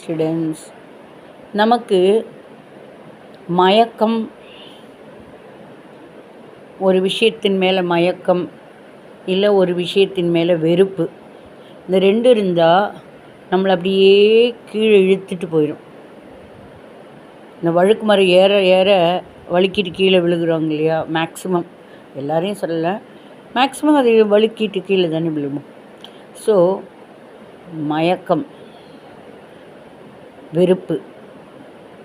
Students, நமக்கு மயக்கம், ஒரு விஷயத்தின் மேலே மயக்கம், இல்லை ஒரு விஷயத்தின் மேலே வெறுப்பு, இந்த ரெண்டு இருந்தால் நம்மளை அப்படியே கீழே இழுத்துட்டு போயிடும். இந்த வழுக்கு மரம் ஏற ஏற வழுக்கிட்டு கீழே விழுகுறாங்க இல்லையா? மேக்ஸிமம், எல்லாரையும் சொல்லலை, மேக்ஸிமம் அது வழுக்கிட்டு கீழே தானே விழுகும். ஸோ மயக்கம், வெறுப்பு,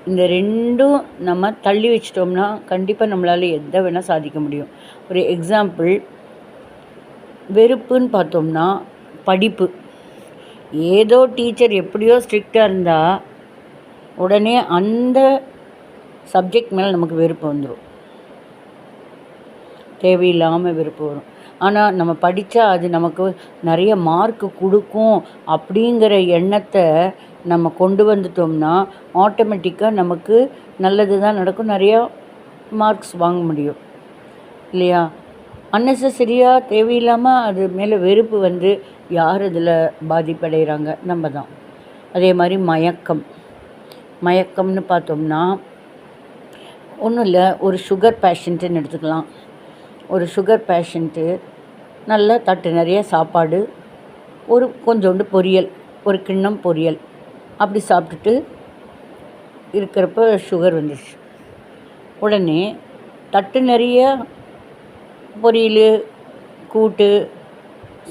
இந்த ரெண்டும் நம்ம தள்ளி வச்சிட்டோம்னா கண்டிப்பாக நம்மளால் எதை வேணால் சாதிக்க முடியும். ஒரு எக்ஸாம்பிள், வெறுப்புன்னு பார்த்தோம்னா படிப்பு. ஏதோ டீச்சர் எப்படியோ ஸ்ட்ரிக்டாக இருந்தால் உடனே அந்த சப்ஜெக்ட் மேலே நமக்கு வெறுப்பு வந்துடும், தேவையில்லாமல் வெறுப்பு வரும். ஆனால் நம்ம படித்தா அது நமக்கு நிறைய மார்க்கு கொடுக்கும் அப்படிங்கிற எண்ணத்தை நம்ம கொண்டு வந்துட்டோம்னா ஆட்டோமேட்டிக்காக நமக்கு நல்லது தான் நடக்கும், நிறையா மார்க்ஸ் வாங்க முடியும் இல்லையா? அன்னெசரியாக தேவையில்லாமல் அது மேலே வெறுப்பு வந்து யார் அதில் பாதிப்படைகிறாங்க? நம்ம தான். அதே மாதிரி மயக்கம்னு பார்த்தோம்னா ஒன்றும் இல்லை, ஒரு சுகர் பேஷண்ட்டுன்னு எடுத்துக்கலாம். ஒரு சுகர் பேஷண்ட்டு நல்ல தட்டு நிறைய சாப்பாடு, ஒரு கொஞ்சோண்டு பொரியல், ஒரு கிண்ணம் பொரியல் அப்படி சாப்பிட்டுட்டு இருக்கிறப்ப சுகர் வந்துடுச்சு. உடனே தட்டு நிறைய பொரியல், கூட்டு,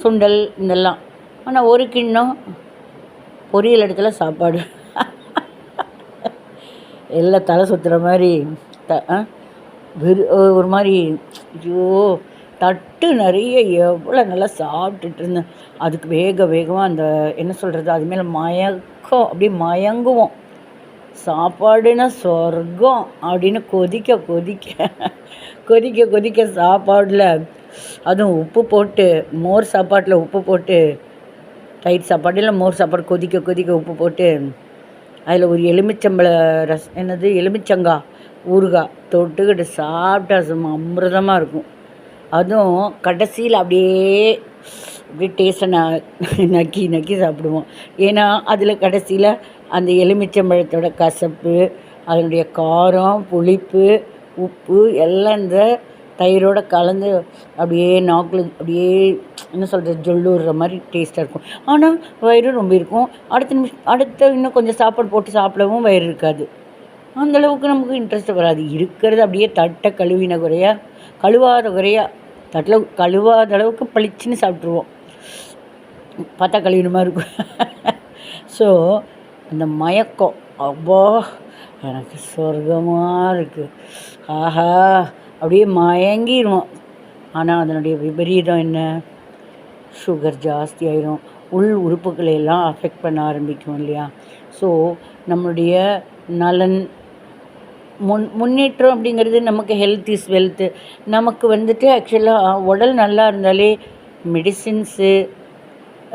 சுண்டல் இதெல்லாம், ஆனால் ஒரு கிண்ணம் பொரியல் இடத்துல சாப்பாடு. எல்லாம் தலை சுற்றுற மாதிரி ஒரு மாதிரி, ஐயோ தட்டு நிறைய எவ்வளோ நல்லா சாப்பிட்டுட்டு இருந்தேன். அதுக்கு வேகமாக அந்த என்ன சொல்கிறது, அது மேலே மயக்கம், அப்படியே மயங்குவோம். சாப்பாடுன்னா சொர்க்கம் அப்படின்னு கொதிக்க சாப்பாடில், அதுவும் உப்பு போட்டு, மோர் சாப்பாட்டில் உப்பு போட்டு, தயிர் சாப்பாடு இல்லை மோர் சாப்பாடு கொதிக்க உப்பு போட்டு, அதில் ஒரு எலுமிச்சம்பழ எலுமிச்சங்காய் ஊறுகாய் தொட்டுக்கிட்டு சாப்பிட்டா சும்மா அமிர்தமாக இருக்கும். அதுவும் கடைசியில் அப்படியே டேஸ்ட்டை நக்கி சாப்பிடுவோம். ஏன்னா அதில் கடைசியில் அந்த எலுமிச்சம்பழத்தோட கசப்பு, அதனுடைய காரம், புளிப்பு, உப்பு எல்லாம் இந்த தயிரோடு கலந்து அப்படியே நாக்கில் அப்படியே என்ன சொல்கிறது, ஜொல்லுற மாதிரி டேஸ்ட்டாக இருக்கும். ஆனால் வயிறு ரொம்ப இருக்கும். அடுத்த இன்னும் கொஞ்சம் சாப்பாடு போட்டு சாப்பிடவும் வயிறு இருக்காது. அந்தளவுக்கு நமக்கு இன்ட்ரெஸ்ட் வராது. இருக்கிறது அப்படியே தட்டை கழுவாத குறையா தட்டில் கழுவாத அளவுக்கு பளிச்சுன்னு சாப்பிட்ருவோம். பார்த்தா கழுவின மாதிரி இருக்கும். ஸோ அந்த மயக்கம், அப்பா எனக்கு சொர்க்கமாக இருக்குது, ஆஹா அப்படியே மயங்கிடுவோம். ஆனால் அதனுடைய விபரீதம் என்ன? சுகர் ஜாஸ்தி ஆயிரும், உள் உறுப்புகளை எல்லாம் அஃபெக்ட் பண்ண ஆரம்பிக்கும் இல்லையா? ஸோ நம்மளுடைய நலன் முன்னேற்றம் அப்படிங்கிறது, நமக்கு ஹெல்த் இஸ் வெல்த்து. நமக்கு வந்துட்டு ஆக்சுவலாக உடல் நல்லா இருந்தாலே மெடிசின்ஸு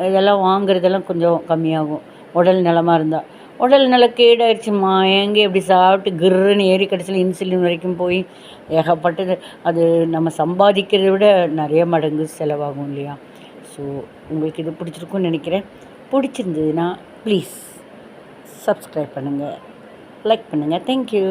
இதெல்லாம் வாங்குறதெல்லாம் கொஞ்சம் கம்மியாகும். உடல் நலமாக இருந்தால். உடல் நல்லா கேடாயிடுச்சு, மயங்கி அப்படி சாப்பிட்டு கிர்ன்னு ஏறி கடைசியில் இன்சுலின் வரைக்கும் போய் ஏகப்பட்டது, அது நம்ம சம்பாதிக்கிறத விட நிறைய மடங்கு செலவாகும் இல்லையா? ஸோ உங்களுக்கு இது பிடிச்சிருக்குன்னு நினைக்கிறேன். பிடிச்சிருந்ததுன்னா ப்ளீஸ் சப்ஸ்கிரைப் பண்ணுங்கள், லைக் பண்ணுங்கள். தேங்க்யூ.